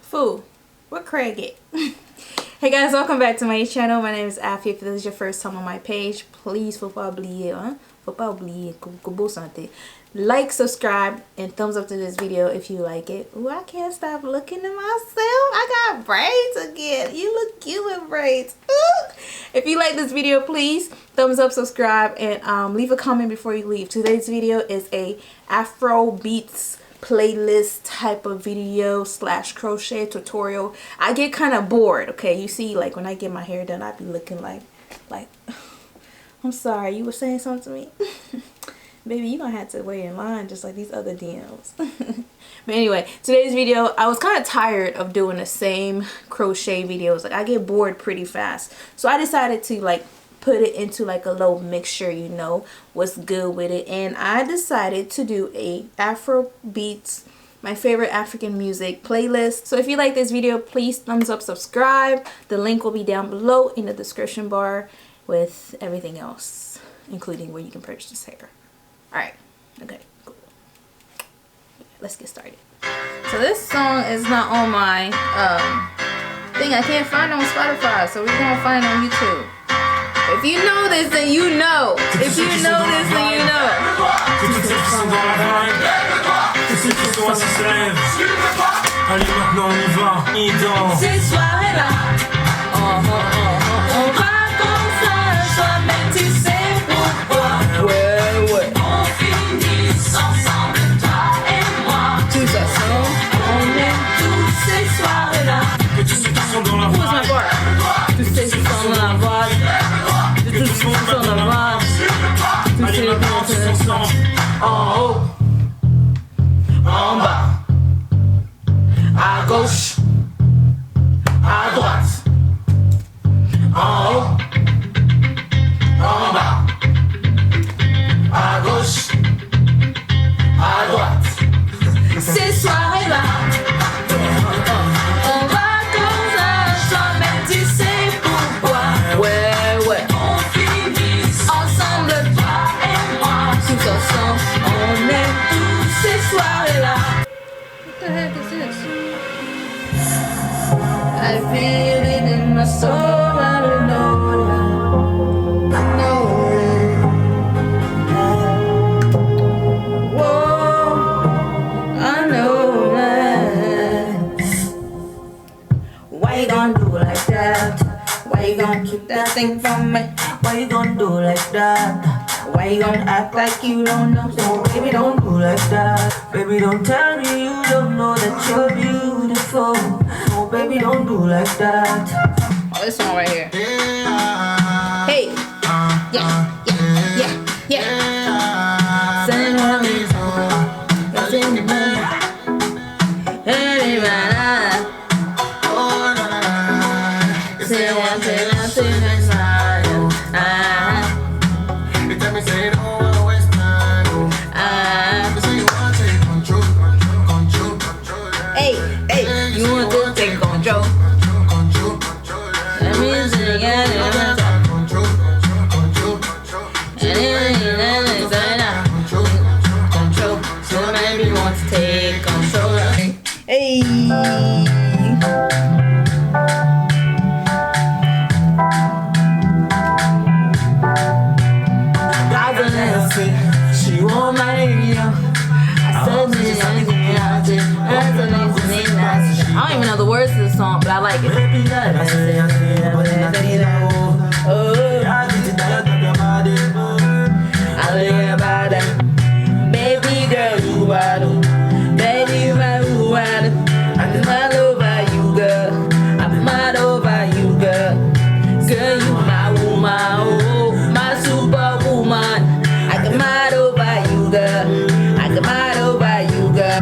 Fool, where Craig at? Hey guys, welcome back to my channel. My name is Afia. If this is your first time on my page, please like, subscribe, and thumbs up to this video if you like it. Ooh, I can't stop looking at myself. I got braids again. You look cute with braids. Ooh. If you like this video, please thumbs up, subscribe, and leave a comment before you leave. Today's video is a Afro beats playlist type of video / crochet tutorial. I get kind of bored. Okay, you see, like when I get my hair done, I be looking like I'm sorry, you were saying something to me? Baby, you're gonna have to wait in line just like these other DMs. But anyway, today's video, I was kind of tired of doing the same crochet videos. Like I get bored pretty fast, so I decided to like put it into like a little mixture, you know what's good with it. And I decided to do a Afro beats, my favorite African music playlist. So if you like this video, please thumbs up, subscribe. The link will be down below in the description bar with everything else, including where you can purchase this hair. Alright, okay, cool. Let's get started. So this song is not on my thing. I can't find it on Spotify, so we're gonna find it on YouTube. If you know this, then you know. If you know this, then you know. Allez, maintenant on y va, on danse. Ces soirées-là, on va comme ça, soit même tu sais pourquoi. Ouais. On finit ensemble, toi et moi. Tout ça, On aime toutes ces soirées-là. Que tous ceux qui sont dans la Who's my voie. bar? Tous ceux qui sont dans la voie. Que tous ceux qui sont dans la voie. Tous Allez, ceux maintenant qui tous sont ensemble. En haut, en bas, à gauche, à droite. En haut, en bas, à gauche, à droite. Ces soirées-là, on va comme ça, soit même tu sais pourquoi. Ouais. On finit ensemble, toi et moi. Tous ensemble. On aime toutes ces soirées-là. What the heck is this? I feel it in my soul. I don't know. I know it. Whoa, I know that. Why you gonna do it like that? Why you gonna keep that thing from me? Why you gonna do it like that? Why you gonna act like you don't know? So baby, don't do like that. Baby, don't tell me you don't know that you're beautiful. So baby, don't do like that. Oh, this song right here. Hey, yeah. Send on me, send me money. Hey, man, say one thing. Hey, you want to take control? That means you got it. Control. So maybe you want to take control. Hey. She want my radio. I don't even know the words to the song, but I like it. Baby girl, you are the baby, you are the. I'm mad over you, girl. I'm mad over you, girl. Girl, you my woman, oh, my superwoman. I get mad over you, girl. I get mad over you, girl.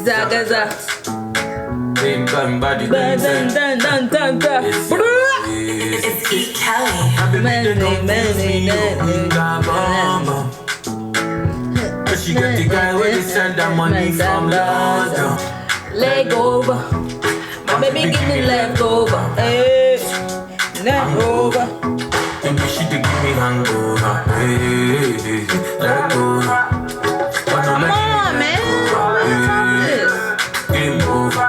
Zagaza. It's E. Kelly. Cause she got the guy where they send that money from London. Leg over. My baby give me leg over. Hey, leg over. me, she dey give me hangover. Hey, let go. Come on, man. Game over.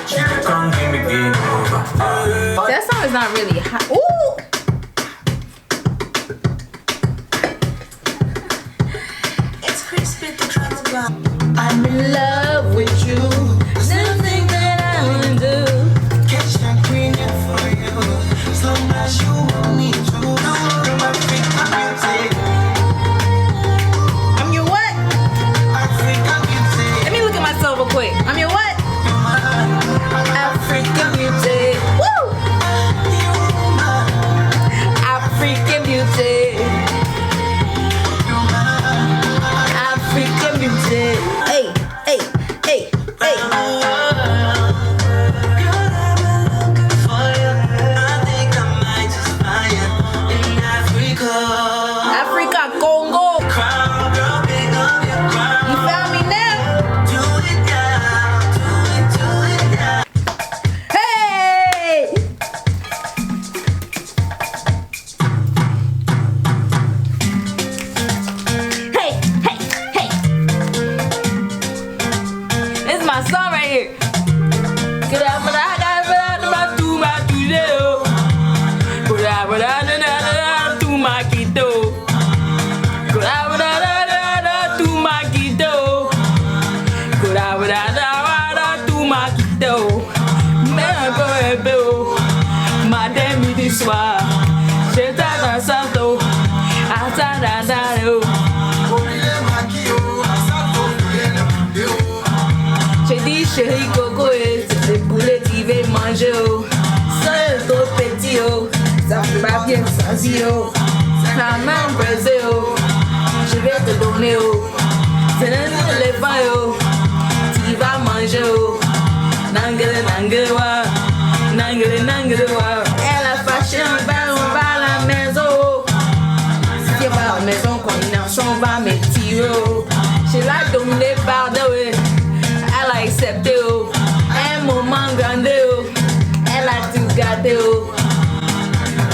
She come give me game over. That song is not really hot. Ooh! It's crispy to try to grab. I'm in love with you. Something that I wanna do. Catch that green for you. As long as you want me to. You're my African beauty. I'm your what? African beauty. Let me look at myself real quick. I'm your what? You're my African beauty. Woo! you're my African beauty. African beauty. Hey, hey, hey, hey. Africa, Congo. You found me now? Hey! Hey, hey, hey. This is my song right here. Get out, but I got to my studio. Put out, but I to my kiddo. Put out, but I to my kiddo. Put out, but I to my kiddo. Mais un peu, madame, du soir. Je t'attends sans tôt. J'ai dit chérie coco et c'est des poulets qui veulent manger oh. Ça est trop petit oh. Ça fait pas bien sentir oh. Ça m'a impressé oh. Je vais te donner oh. C'est un éléphant oh. Tu vas manger oh. Nangere nangere wa. Nangere nangere wa. Elle a fâché un ballon vers la maison oh. Si pas à la maison qu'on s'en va me tirer oh. Je l'ai dominé par deux ouais. Elle a accepté oh. Un moment grande oh. Elle a tout gardé oh.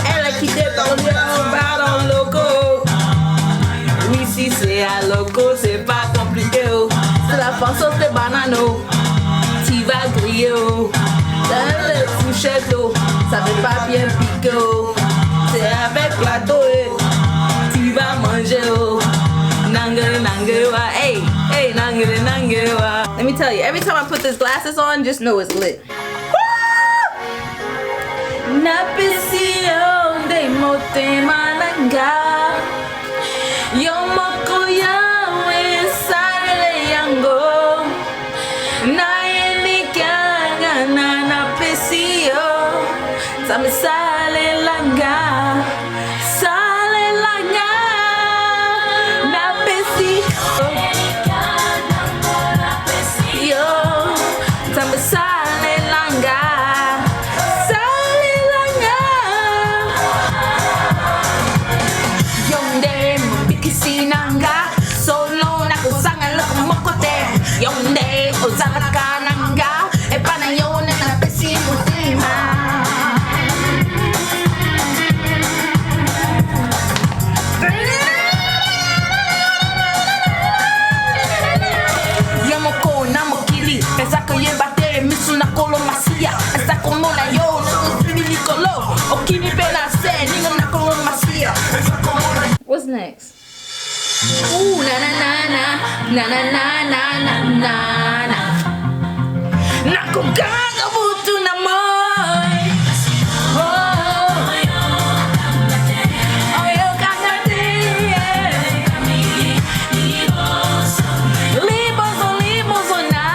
Elle a quitté ton Dieu on va dans le loco. Oui si c'est à loco c'est pas compliqué oh. C'est la façon de banane oh. Tu vas griller oh. Dans les fourchettes oh. Ça fait pas bien piquer oh. C'est avec plateau eh. Tu vas manger oh. Nangere nangere wa. Hey, hey, nangere nangere wa. Let me tell you, every time I put these glasses on, just know it's lit. Napesio de mote mananga. Yomoko yawe sare yango. Nae nikanga na napesio. Tame sale langa. Sale langa. Yo, tame sale langa, sale langa. Yonde mbikisi nanga, solo na kusanga loko mokote. Yonde ozalaka nanga, epana yone na pesi mutima. Esa que llevate, mi suna colomacia. Esa como la yo, no es mi color. O que mi pena se, ni una colomacia. What's next? Ooh, na na na na na na na na na na. Nakuganga butu na moy. Oh, oh, yo kagate. Libos on na.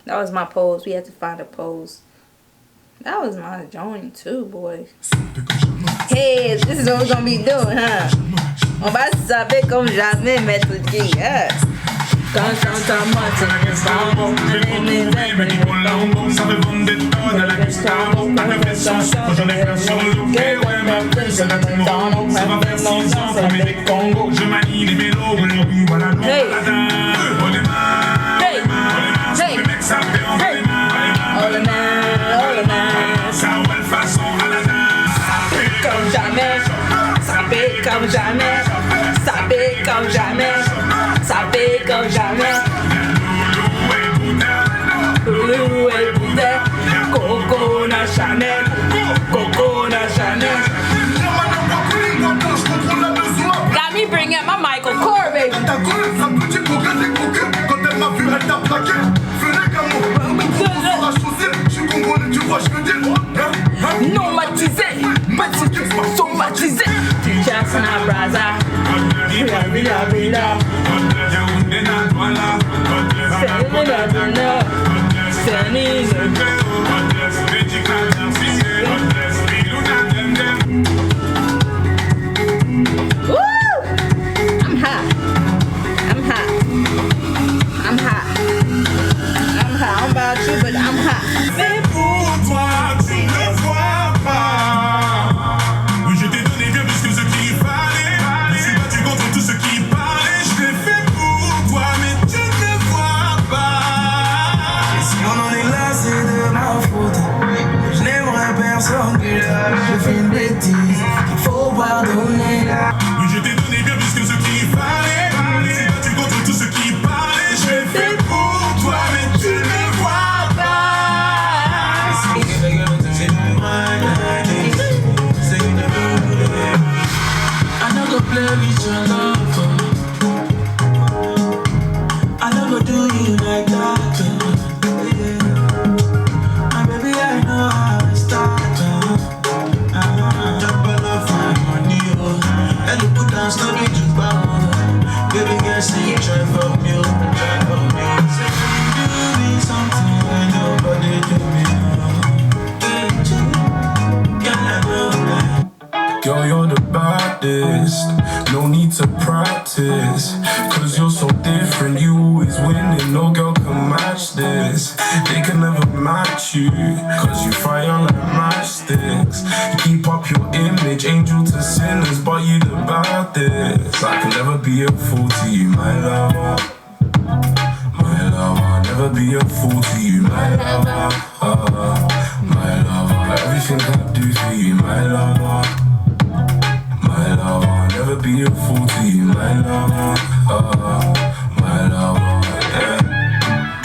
That was my pose. We had to find a pose. That was my joint too, boy. Hey, this is what we're gonna be doing, huh? On va saber comme jamais, Maître G. Yeah. Quand j'entends moi, c'est le son. Ça me vend des tonnes à la Gustavo. Ma confession, j'en ai plein sur le quai. Ouais, ma plus, c'est la tombe. Ça va faire 6 ans qu'on met les Congos. Je manie les mélos, oui, voilà, non, hey. Hey. Hey. Ça roule façon Aladdin. Ça fait comme jamais. Ça fait comme jamais. Ça fait comme jamais. Ça fait comme jamais. Loulou et Bouddha. Coco na Chanel. Coco na Chanel. Got me bring up my Michael Kors, baby. Non matisé, somatisé. Jackson Abraza. I'm about you, but I'm hot. C'est pour toi, tu ne vois pas. Oui, je t'ai donné bien plus que ce qu'il fallait. Je me suis battu contre tout ce qui parlait. Je l'ai fait pour toi, mais tu ne vois pas. Et si on en est là, c'est de ma faute. Je n'aimerais personne que là. Je fais une bêtise, il faut pardonner. Oui, je t'ai donné bien plus que ce qu'il fallait. Je me suis battu contre tout ce qui parlait. Je l'ai fait pour toi, mais tu ne vois pas. I never play with your love. I never do you like that. My baby, I know how it starts. Jump on off my money. And you put down story to bow. Baby, girl, say you try for me. Try for me. Say you do me something when nobody do me. Girl, you're the baddest, no need to practice. Cause you're so different, you always winning, no girl can match this. They can never match you, cause you fire like matchsticks. You keep up your image, angel to sinners, but you the baddest. I can never be a fool to you, my lover. My lover, I'll never be a fool to you, my lover. My lover, everything I do for you, my lover. My lover, I'll never be a fool to you, my lover. My lover, yeah.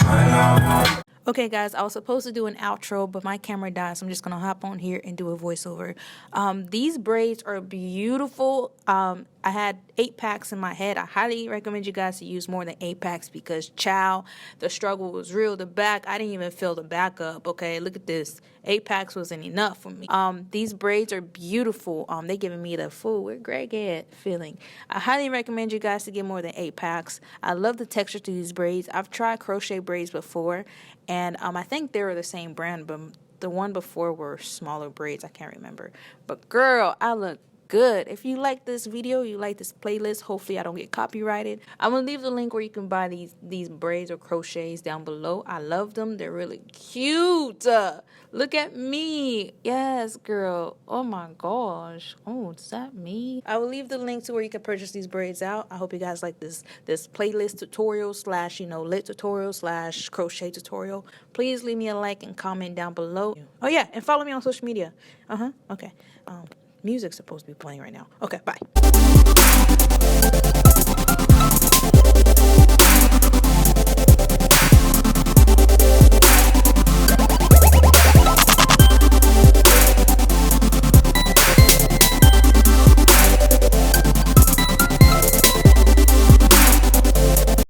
My lover. Okay guys, I was supposed to do an outro, but my camera died, so I'm just gonna hop on here and do a voiceover. These braids are beautiful. I had 8 packs in my head. I highly recommend you guys to use more than 8 packs because chow, the struggle was real. The back, I didn't even fill the back up. Okay, look at this. 8 packs wasn't enough for me. These braids are beautiful. They giving me the full where Greg at feeling. I highly recommend you guys to get more than 8 packs. I love the texture to these braids. I've tried crochet braids before, and I think they were the same brand, but the one before were smaller braids. I can't remember. But girl, I look good. If you like this video, you like this playlist, hopefully I don't get copyrighted. I'm gonna leave the link where you can buy these braids or crochets down below. I love them. They're really cute. Look at me. Yes, girl. Oh my gosh. Oh, is that me? I will leave the link to where you can purchase these braids out. I hope you guys like this playlist tutorial slash, lit tutorial slash crochet tutorial. Please leave me a like and comment down below. Oh yeah, and follow me on social media. Okay. Music's supposed to be playing right now. Okay, bye.